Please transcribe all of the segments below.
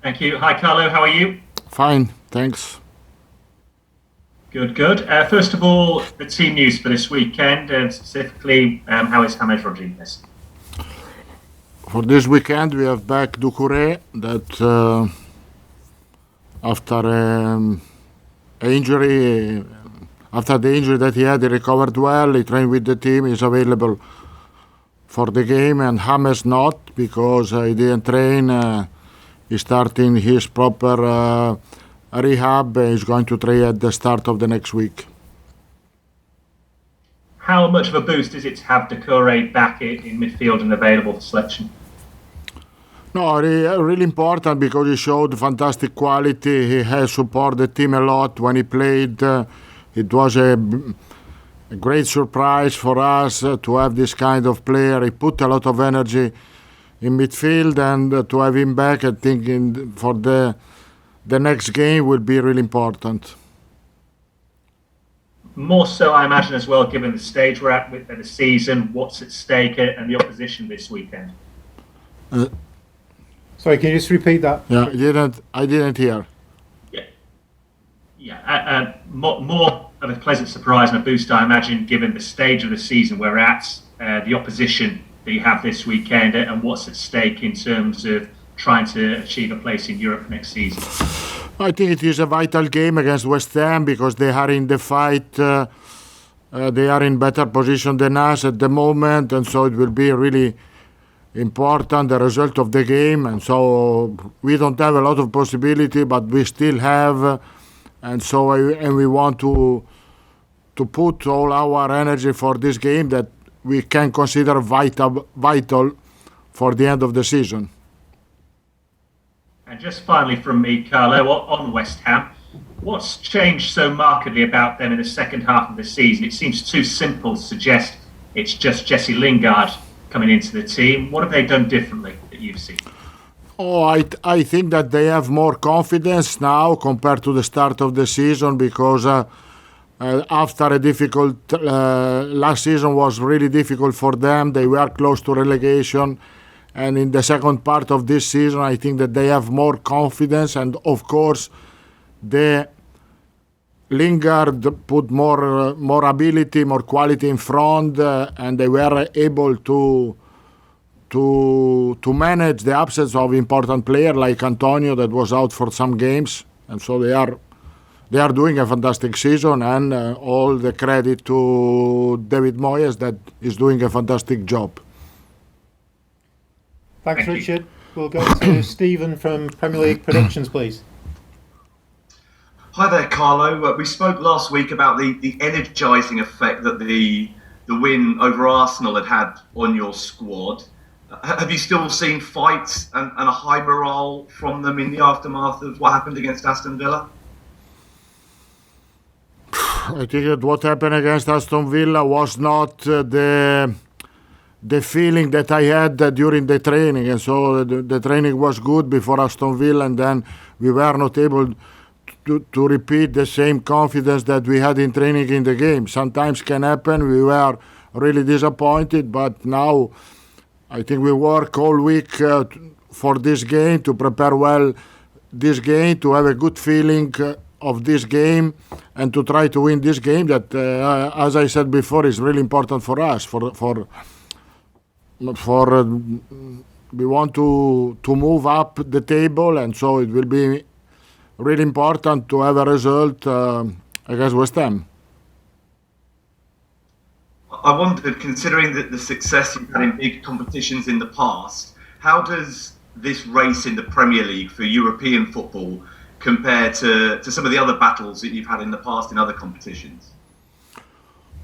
Thank you. Hi, Carlo. How are you? Fine, thanks. Good, good. First of all, the team news for this weekend, and specifically, how is James Rodriguez? For this weekend, we have back Ducouré that after injury, after the injury that he had, he recovered well. He trained with the team. He's available for the game, and James not because he didn't train. He's starting his proper rehab. He's going to train at the start of the next week. How much of a boost is it to have Decore back in midfield and available for selection? No, really important because he showed fantastic quality. He has supported the team a lot when he played. It was a great surprise for us to have this kind of player. He put a lot of energy in midfield, and to have him back, I think, for the next game will be really important. More so, I imagine, as well, given the stage we're at with the season, what's at stake, and the opposition this weekend. Uh, Sorry, can you just repeat that? yeah, I didn't hear. Yeah, yeah. More of a pleasant surprise and a boost, I imagine, given the stage of the season we're at, the opposition that you have this weekend, and what's at stake in terms of trying to achieve a place in Europe next season. I think it is a vital game against West Ham because they are in the fight. They are in better position than us at the moment, and so it will be really important the result of the game. And so we don't have a lot of possibility, but we still have, and so and we want to put all our energy for this game that we can consider vital for the end of the season. And just finally from me, Carlo, on West Ham, what's changed so markedly about them in the second half of the season? It seems too simple to suggest it's just Jesse Lingard coming into the team. What have they done differently that you've seen? Oh, I think that they have more confidence now compared to the start of the season because after a difficult last season was really difficult for them. They were close to relegation, and in the second part of this season, I think that they have more confidence, and of course, the Lingard put more ability, more quality in front, and they were able to manage the absence of important player like Antonio that was out for some games, and so they are doing a fantastic season, and all the credit to David Moyes that is doing a fantastic job. Thanks, Richard. We'll go to Stephen from Premier League Predictions, please. Hi there, Carlo. We spoke last week about the energising effect that the win over Arsenal had on your squad. Have you still seen fights and a high morale from them in the aftermath of what happened against Aston Villa? I think that what happened against Aston Villa was not the feeling that I had during the training, and so the training was good before Aston Villa, and then we were not able to repeat the same confidence that we had in training in the game. Sometimes can happen. We were really disappointed, but now I think we work all week for this game to prepare well this game, to have a good feeling of this game, and to try to win this game that, as I said before, is really important for us. We want to move up the table, and so it will be really important to have a result against West Ham. I wondered, considering the success you've had in big competitions in the past, how does this race in the Premier League for European football compare to some of the other battles that you've had in the past in other competitions?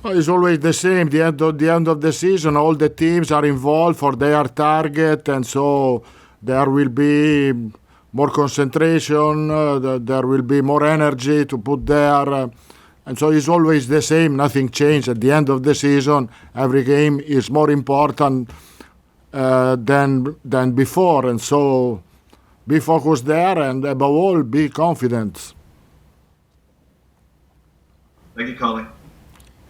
Well, it's always the same. The end of the season, all the teams are involved for their target, and so there will be more concentration. There will be more energy to put there. And so it's always the same, nothing changed. At the end of the season, every game is more important than before. And so be focused there, and above all, be confident. Thank you, Carly.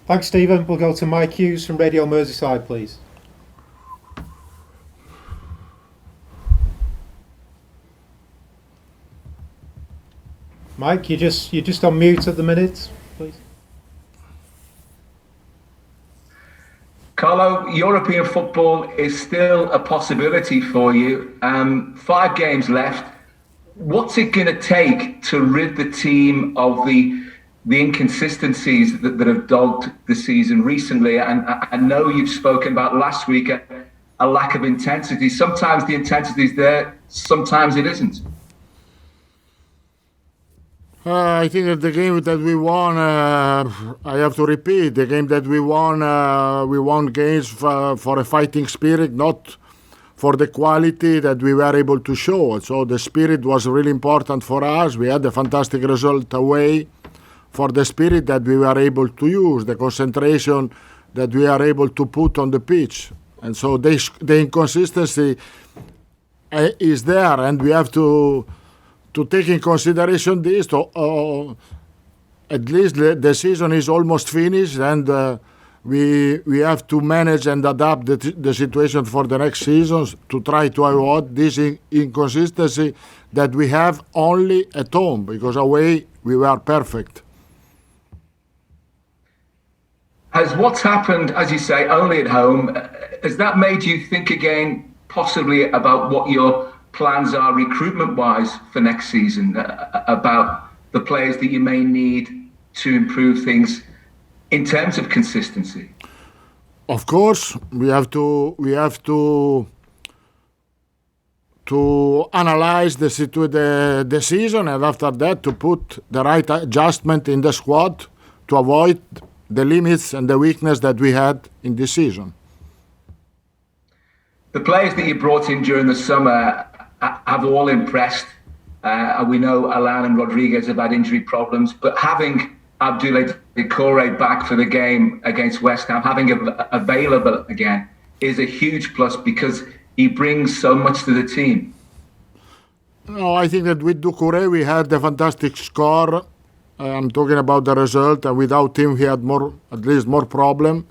Thanks, Stephen. We'll go to Mike Hughes from Radio Merseyside, please. Mike, you're just on mute at the minute, please. Carlo, European football is still a possibility for you. 5 games left. What's it going to take to rid the team of the inconsistencies that have dogged the season recently? And I know you've spoken about last week a lack of intensity. Sometimes the intensity is there, sometimes it isn't. I think that the game that we won, I have to repeat, the game that we won games for a fighting spirit, not for the quality that we were able to show. So the spirit was really important for us. We had a fantastic result away for the spirit that we were able to use, the concentration that we are able to put on the pitch. And so the inconsistency is there, and we have to take in consideration this. At least the season is almost finished, and we have to manage and adapt the situation for the next seasons to try to avoid this inconsistency that we have only at home, because away we were perfect. Has what's happened, as you say, only at home, has that made you think again possibly about what your plans are recruitment-wise for next season, about the players that you may need to improve things in terms of consistency? Of course, we have to analyze the season, and after that to put the right adjustment in the squad to avoid the limits and the weakness that we had in this season. The players that you brought in during the summer have all impressed. We know Alan and Rodriguez have had injury problems, but having Abdoulaye Doucouré back for the game against West Ham, having him available again, is a huge plus because he brings so much to the team. No, I think that with Doucouré we had a fantastic score. I'm talking about the result, and without him, he had at least more problem.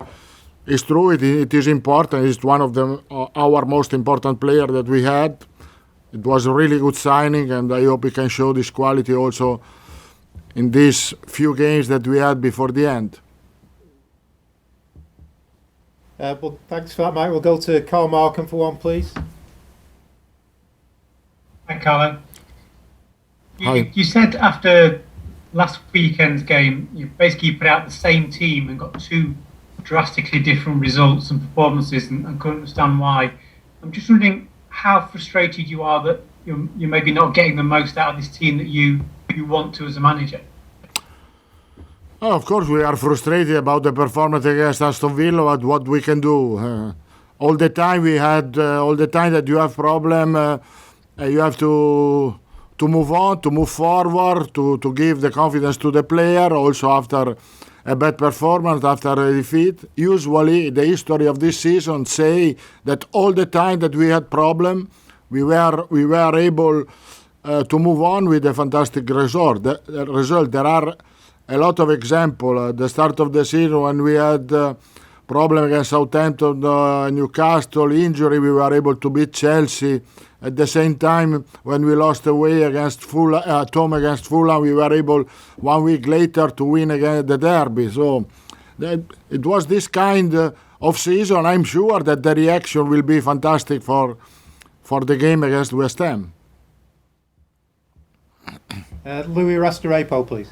It's true, it is important. It's one of our most important player that we had. It was a really good signing, and I hope he can show this quality also in these few games that we had before the end. Well, thanks for that, Mike. We'll go to Carl Markham for one, please. Hi, Carlo. Hi. You said after last weekend's game, you basically put out the same team and got 2 drastically different results and performances, and couldn't understand why. I'm just wondering how frustrated you are that you're maybe not getting the most out of this team that you want to as a manager. Oh, of course, we are frustrated about the performance against Aston Villa, but what we can do. All the time that you have problem, you have to move on, to move forward, to give the confidence to the player. Also after a bad performance, after a defeat. Usually the history of this season say that all the time that we had problem, we were able to move on with a fantastic result. There are a lot of examples. At the start of the season when we had problem against Southampton, Newcastle, injury, we were able to beat Chelsea. At the same time, when we lost away against Fulham, at home against Fulham, we were able 1 week later to win again the derby. So it was this kind of season. I'm sure that the reaction will be fantastic for the game against West Ham. Louis Rastarepo, please.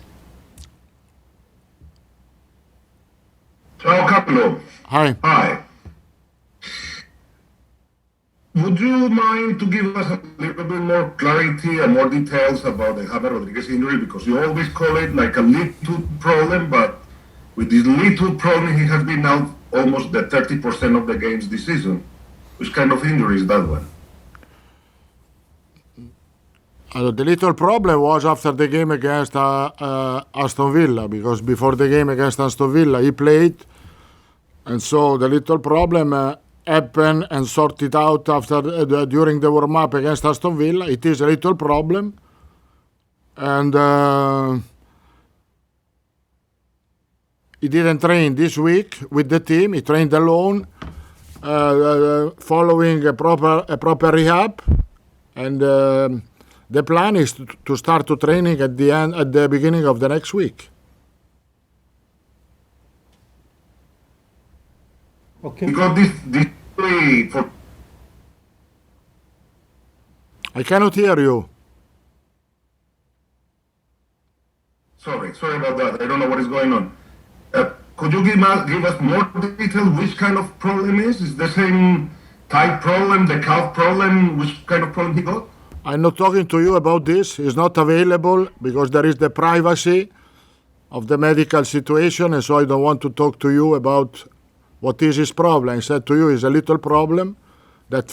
Ciao Carlo. Hi. Hi. Would you mind to give us a little bit more clarity and more details about the James Rodriguez injury? Because you always call it like a little problem, but with this little problem, he has been out almost the 30% of the games this season. Which kind of injury is that one? The little problem was after the game against Aston Villa, because before the game against Aston Villa he played, and so the little problem happened and sorted out after during the warm-up against Aston Villa. It is a little problem, and he didn't train this week with the team. He trained alone, following a proper rehab, and the plan is to start to training at the beginning of the next week. Okay. Because this for I cannot hear you. sorry about that. I don't know what is going on. Could you give us more detail which kind of problem is? Is the same type problem, the calf problem, which kind of problem he got? I'm not talking to you about this. It's not available because there is the privacy of the medical situation, and so I don't want to talk to you about what is his problem. I said to you it's a little problem that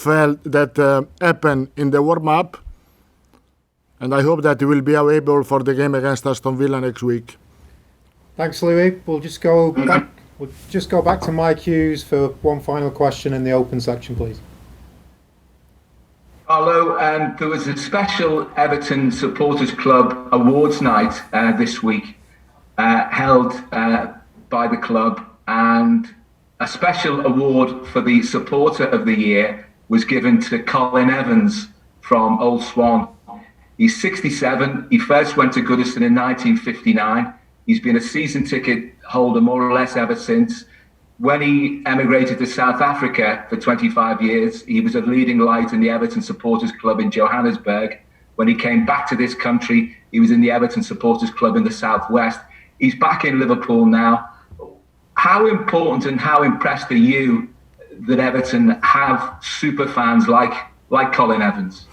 happened in the warm-up, and I hope that he will be available for the game against Aston Villa next week. Thanks, Louis. We'll just go back to Mike Hughes for one final question in the open section, please. Carlo, there was a special Everton Supporters Club awards night this week held by the club, and a special award for the Supporter of the Year was given to Colin Evans from Old Swan. He's 67. He first went to Goodison in 1959. He's been a season ticket holder more or less ever since. When he emigrated to South Africa for 25 years, he was a leading light in the Everton Supporters Club in Johannesburg. When he came back to this country, he was in the Everton Supporters Club in the Southwest. He's back in Liverpool now. How important and how impressed are you that Everton have super fans like Colin Evans?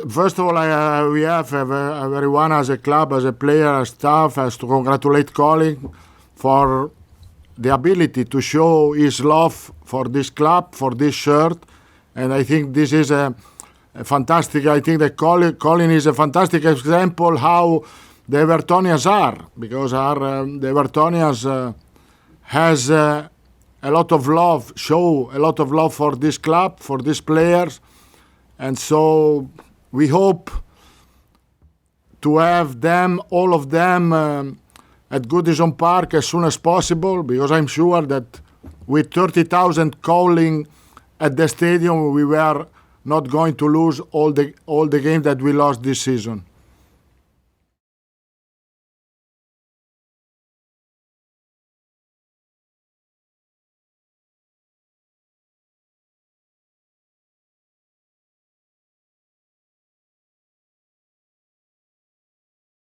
First of all, we have everyone as a club, as a player, as staff, has to congratulate Colin for the ability to show his love for this club, for this shirt, and I think this is a fantastic. I think that Colin is a fantastic example how the Evertonians are, because the Evertonians has a lot of love, show a lot of love for this club, for these players, and so we hope to have them, all of them, at Goodison Park as soon as possible, because I'm sure that with 30,000 calling at the stadium, we were not going to lose all the games that we lost this season.